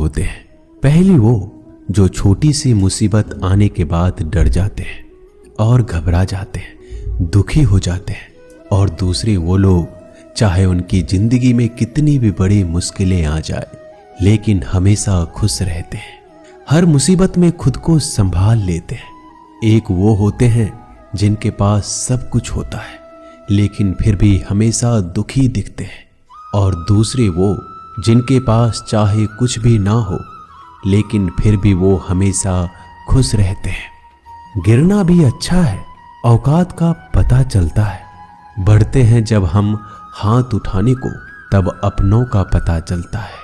होते हैं। पहली वो जो छोटी सी मुसीबत आने के बाद डर जाते हैं और घबरा जाते हैं, दुखी हो जाते हैं। और दूसरे वो लोग चाहे उनकी जिंदगी में कितनी भी बड़ी मुश्किलें आ जाए लेकिन हमेशा खुश रहते हैं, हर मुसीबत में खुद को संभाल लेते हैं। एक वो होते हैं जिनके पास सब कुछ होता है लेकिन फिर भी हमेशा दुखी दिखते हैं। और दूसरे वो जिनके पास चाहे कुछ भी ना हो लेकिन फिर भी वो हमेशा खुश रहते हैं। गिरना भी अच्छा है, औकात का पता चलता है। बढ़ते हैं जब हम हाथ उठाने को तब अपनों का पता चलता है।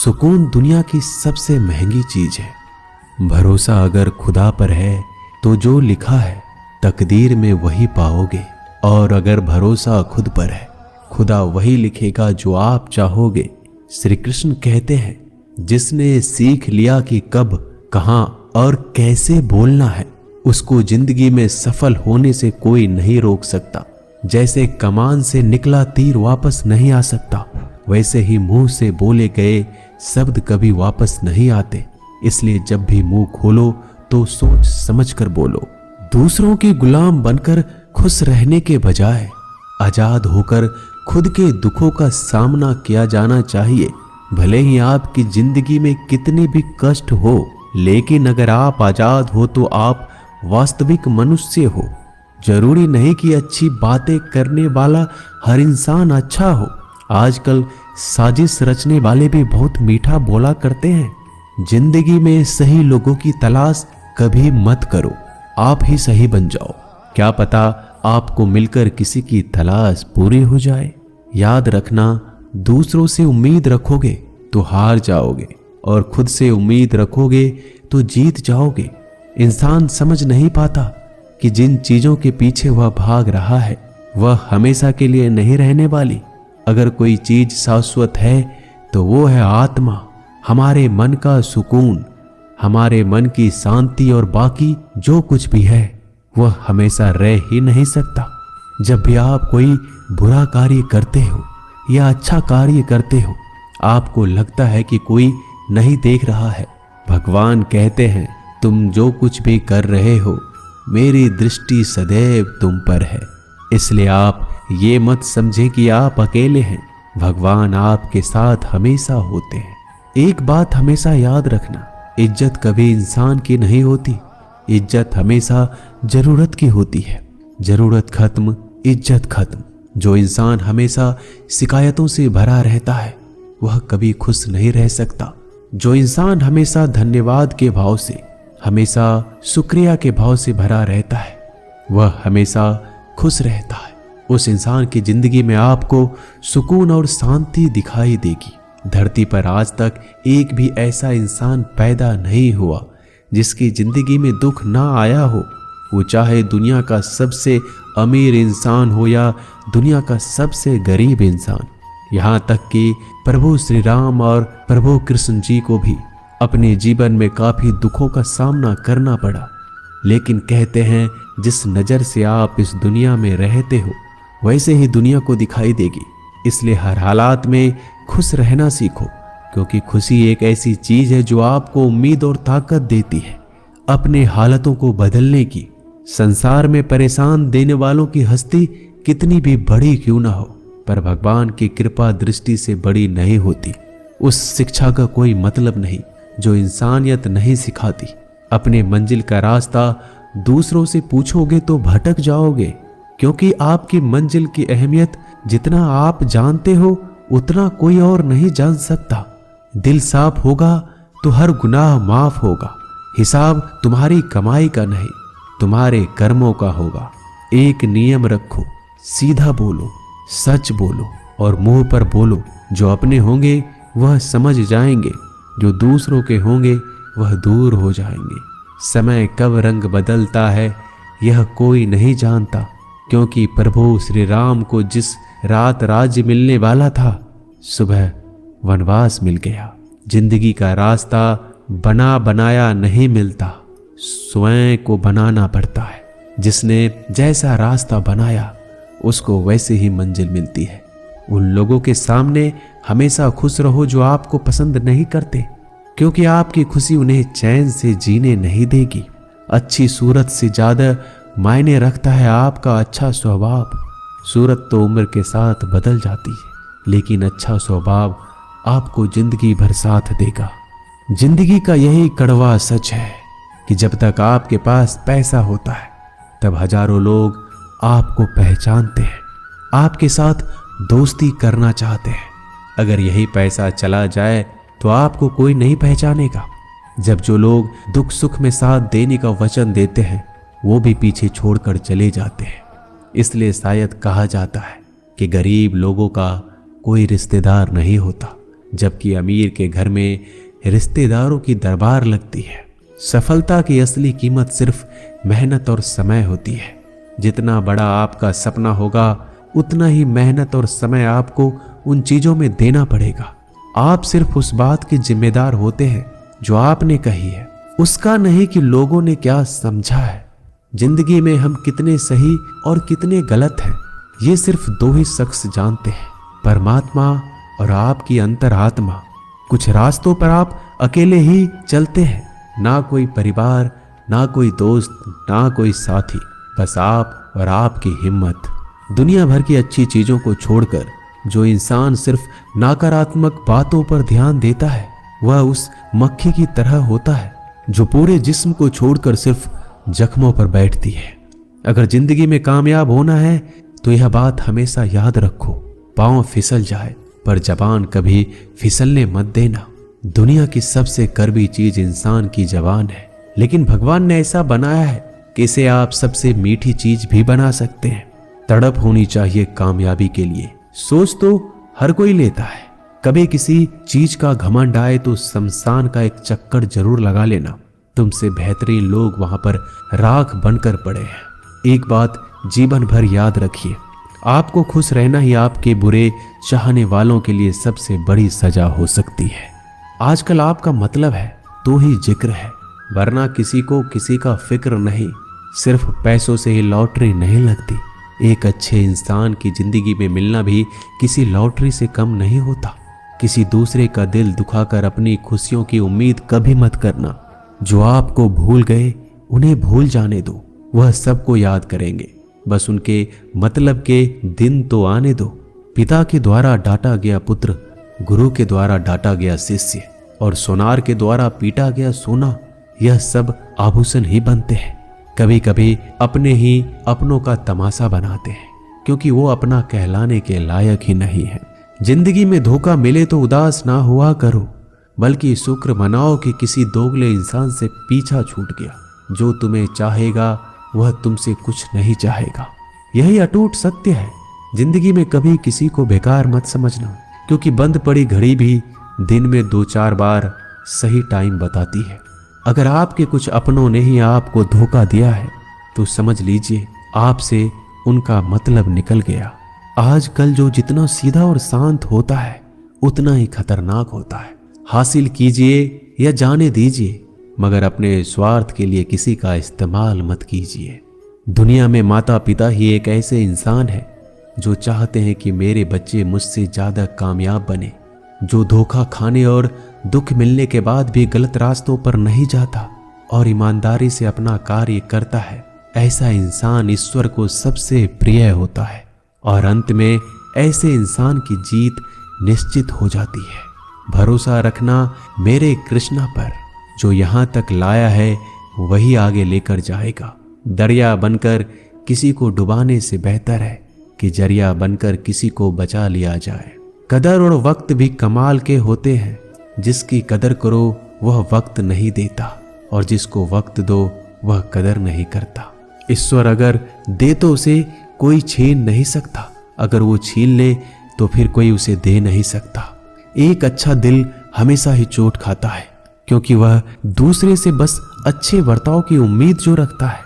सुकून दुनिया की सबसे महंगी चीज है। भरोसा अगर खुदा पर है तो जो लिखा है तकदीर में वही पाओगे। और अगर भरोसा खुद पर है, खुदा वही लिखेगा जो आप चाहोगे। श्री कृष्ण कहते हैं, जिसने सीख लिया कि कब, कहां और कैसे बोलना है, उसको जिंदगी में सफल होने से कोई नहीं रोक सकता। जैसे कमान से निकला तीर वापस नहीं आ सकता, वैसे ही मुंह से बोले गए शब्द कभी वापस नहीं आते। इसलिए जब भी मुंह खोलो तो सोच समझ कर बोलो। दूसरों के गुलाम बनकर खुश रहने के बजाय आजाद होकर खुद के दुखों का सामना किया जाना चाहिए। भले ही आपकी जिंदगी में कितने भी कष्ट हो, लेकिन अगर आप आजाद हो तो आप वास्तविक मनुष्य हो। जरूरी नहीं कि अच्छी बातें करने वाला हर इंसान अच्छा हो। आजकल साजिश रचने वाले भी बहुत मीठा बोला करते हैं। जिंदगी में सही लोगों की तलाश कभी मत करो, आप ही सही बन जाओ। क्या पता आपको मिलकर किसी की तलाश पूरी हो जाए। याद रखना, दूसरों से उम्मीद रखोगे तो हार जाओगे और खुद से उम्मीद रखोगे तो जीत जाओगे। इंसान समझ नहीं पाता कि जिन चीजों के पीछे वह भाग रहा है वह हमेशा के लिए नहीं रहने वाली। अगर कोई चीज शाश्वत है तो वो है आत्मा, हमारे मन का सुकून, हमारे मन की शांति। और बाकी जो कुछ भी है वह हमेशा रह ही नहीं सकता। जब भी आप कोई बुरा कार्य करते हो या अच्छा कार्य करते हो, आपको लगता है कि कोई नहीं देख रहा है। भगवान कहते हैं, तुम जो कुछ भी कर रहे हो मेरी दृष्टि सदैव तुम पर है। इसलिए आप ये मत समझें कि आप अकेले हैं, भगवान आपके साथ हमेशा होते हैं। एक बात हमेशा याद रखना, इज्जत कभी इंसान की नहीं होती, इज्जत हमेशा जरूरत की होती है। जरूरत खत्म, इज्जत खत्म। जो इंसान हमेशा शिकायतों से भरा रहता है वह कभी खुश नहीं रह सकता। जो इंसान हमेशा धन्यवाद के भाव से, हमेशा शुक्रिया के भाव से भरा रहता है वह हमेशा खुश रहता है। उस इंसान की जिंदगी में आपको सुकून और शांति दिखाई देगी। धरती पर आज तक एक भी ऐसा इंसान पैदा नहीं हुआ जिसकी जिंदगी में दुख ना आया हो। वो चाहे दुनिया का सबसे अमीर इंसान हो या दुनिया का सबसे गरीब इंसान। यहाँ तक कि प्रभु श्री राम और प्रभु कृष्ण जी को भी अपने जीवन में काफी दुखों का सामना करना पड़ा। लेकिन कहते हैं, जिस नजर से आप इस दुनिया में रहते हो वैसे ही दुनिया को दिखाई देगी। इसलिए हर हालात में खुश रहना सीखो, क्योंकि खुशी एक ऐसी चीज है जो आपको उम्मीद और ताकत देती है अपने हालतों को बदलने की। संसार में परेशान देने वालों की हस्ती कितनी भी बड़ी क्यों ना हो, पर भगवान की कृपा दृष्टि से बड़ी नहीं होती। उस शिक्षा का कोई मतलब नहीं जो इंसानियत नहीं सिखाती। अपने मंजिल का रास्ता दूसरों से पूछोगे तो भटक जाओगे, क्योंकि आपकी मंजिल की अहमियत जितना आप जानते हो उतना कोई और नहीं जान सकता। दिल साफ होगा तो हर गुनाह माफ होगा। हिसाब तुम्हारी कमाई का नहीं, तुम्हारे कर्मों का होगा। एक नियम रखो, सीधा बोलो, सच बोलो और मुंह पर बोलो। जो अपने होंगे वह समझ जाएंगे, जो दूसरों के होंगे वह दूर हो जाएंगे। समय कब रंग बदलता है यह कोई नहीं जानता, क्योंकि प्रभु श्री राम को जिस रात राज्य मिलने वाला था सुबह वनवास मिल गया। जिंदगी का रास्ता बना बनाया नहीं मिलता, स्वयं को बनाना पड़ता है। जिसने जैसा रास्ता बनाया उसको वैसे ही मंजिल मिलती है। उन लोगों के सामने हमेशा खुश रहो जो आपको पसंद नहीं करते। क्योंकि आपकी खुशी उन्हें चैन से जीने नहीं देगी। अच्छी सूरत से ज्यादा मायने रखता है आपका अच्छा स्वभाव। सूरत तो उम्र के साथ बदल जाती है, लेकिन अच्छा स्वभाव आपको जिंदगी भर साथ देगा। जिंदगी का यही कड़वा सच है कि जब तक आपके पास पैसा होता है तब हजारों लोग आपको पहचानते हैं, आपके साथ दोस्ती करना चाहते हैं। अगर यही पैसा चला जाए तो आपको कोई नहीं पहचानेगा। जब जो लोग दुख सुख में साथ देने का वचन देते हैं वो भी पीछे छोड़कर चले जाते हैं। इसलिए शायद कहा जाता है कि गरीब लोगों का कोई रिश्तेदार नहीं होता, जबकि अमीर के घर में रिश्तेदारों की दरबार लगती है। सफलता की असली कीमत सिर्फ मेहनत और समय होती है। जितना बड़ा आपका सपना होगा उतना ही मेहनत और समय आपको उन चीजों में देना पड़ेगा। आप सिर्फ उस बात के जिम्मेदार होते हैं जो आपने कही है, उसका नहीं कि लोगों ने क्या समझा है। जिंदगी में हम कितने सही और कितने गलत हैं ये सिर्फ दो ही शख्स जानते हैं, परमात्मा और आपकी अंतरात्मा। कुछ रास्तों पर आप अकेले ही चलते हैं, ना कोई परिवार, ना कोई दोस्त, ना कोई साथी, बस आप और आपकी हिम्मत। दुनिया भर की अच्छी चीजों को छोड़कर जो इंसान सिर्फ नकारात्मक बातों पर ध्यान देता है वह उस मक्खी की तरह होता है जो पूरे जिस्म को छोड़कर सिर्फ जख्मों पर बैठती है। अगर जिंदगी में कामयाब होना है तो यह बात हमेशा याद रखो, पांव फिसल जाए पर जबान कभी फिसलने मत देना। दुनिया की सबसे कड़वी चीज इंसान की जबान है, लेकिन भगवान ने ऐसा बनाया है कि इसे आप सबसे मीठी चीज भी बना सकते हैं। तड़प होनी चाहिए कामयाबी के लिए। सोच तो हर कोई लेता है, कभी किसी चीज का घमंड आए तो शमशान का एक चक्कर जरूर लगा लेना। तुमसे बेहतरीन लोग वहां पर राख बनकर पड़े हैं। एक बात जीवन भर याद रखिए, आपको खुश रहना ही आपके बुरे चाहने वालों के लिए सबसे बड़ी सजा हो सकती है। आजकल आपका मतलब है तो ही जिक्र है, वरना किसी को किसी का फिक्र नहीं। सिर्फ पैसों से ही लॉटरी नहीं लगती। एक अच्छे इंसान की जिंदगी में मिलना भी किसी लॉटरी से कम नहीं होता। किसी दूसरे का दिल दुखाकर अपनी खुशियों की उम्मीद कभी मत करना। जो आपको भूल गए उन्हें भूल जाने दो, वह सबको याद करेंगे, बस उनके मतलब के दिन तो आने दो। पिता के द्वारा डांटा गया पुत्र, गुरु के द्वारा डांटा गया शिष्य और सोनार के द्वारा पीटा गया सोना, यह सब आभूषण ही बनते हैं। कभी कभी अपने ही अपनों का तमाशा बनाते हैं क्योंकि वो अपना कहलाने के लायक ही नहीं है। जिंदगी में धोखा मिले तो उदास ना हुआ करो, बल्कि शुक्र मनाओ कि किसी दोगले इंसान से पीछा छूट गया। जो तुम्हें चाहेगा वह तुमसे कुछ नहीं चाहेगा, यही अटूट सत्य है। जिंदगी में कभी किसी को बेकार मत समझना, क्योंकि बंद पड़ी घड़ी भी दिन में 2-4 बार सही टाइम बताती है। अगर आपके कुछ अपनों ने ही आपको धोखा दिया है तो समझ लीजिए आपसे उनका मतलब निकल गया। आजकल जो जितना सीधा और शांत होता है उतना ही खतरनाक होता है। हासिल कीजिए या जाने दीजिए, मगर अपने स्वार्थ के लिए किसी का इस्तेमाल मत कीजिए। दुनिया में माता पिता ही एक ऐसे इंसान है जो चाहते हैं कि मेरे बच्चे मुझसे ज्यादा कामयाब बने, जो धोखा खाने और दुख मिलने के बाद भी गलत रास्तों पर नहीं जाता और ईमानदारी से अपना कार्य करता है। ऐसा इंसान ईश्वर को सबसे प्रिय होता है और अंत में ऐसे इंसान की जीत निश्चित हो जाती है। भरोसा रखना मेरे कृष्णा पर, जो यहाँ तक लाया है वही आगे लेकर जाएगा। दरिया बनकर किसी को डुबाने से बेहतर है कि जरिया बनकर किसी को बचा लिया जाए। कदर और वक्त भी कमाल के होते हैं। जिसकी कदर करो वह वक्त नहीं देता और जिसको वक्त दो वह कदर नहीं करता। ईश्वर अगर दे तो उसे कोई छीन नहीं सकता, अगर वो छीन ले तो फिर कोई उसे दे नहीं सकता। एक अच्छा दिल हमेशा ही चोट खाता है, क्योंकि वह दूसरे से बस अच्छे बर्ताव की उम्मीद जो रखता है।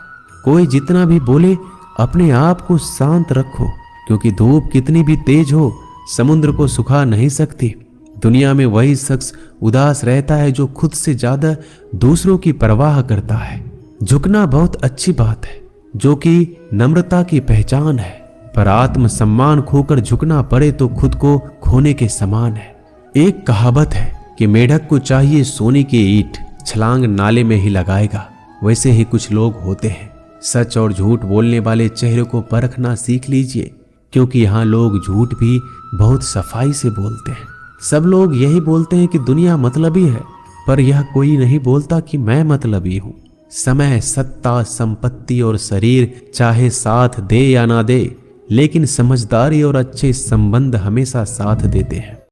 कोई जितना भी बोले अपने आप को शांत रखो, क्योंकि धूप कितनी भी तेज हो समुद्र को सुखा नहीं सकती। दुनिया में वही शख्स उदास रहता है जो खुद से ज्यादा दूसरों की परवाह करता है। झुकना बहुत अच्छी बात है, जो कि नम्रता की पहचान है, पर आत्मसम्मान खोकर झुकना पड़े तो खुद को खोने के समान है। एक कहावत है कि मेढक को चाहिए सोने की ईंट, छलांग नाले में ही लगाएगा। वैसे ही कुछ लोग होते हैं। सच और झूठ बोलने वाले चेहरे को परखना सीख लीजिए, क्योंकि यहाँ लोग झूठ भी बहुत सफाई से बोलते हैं। सब लोग यही बोलते हैं कि दुनिया मतलबी है, पर यह कोई नहीं बोलता कि मैं मतलबी हूँ। समय, सत्ता, संपत्ति और शरीर चाहे साथ दे या ना दे, लेकिन समझदारी और अच्छे संबंध हमेशा साथ देते हैं।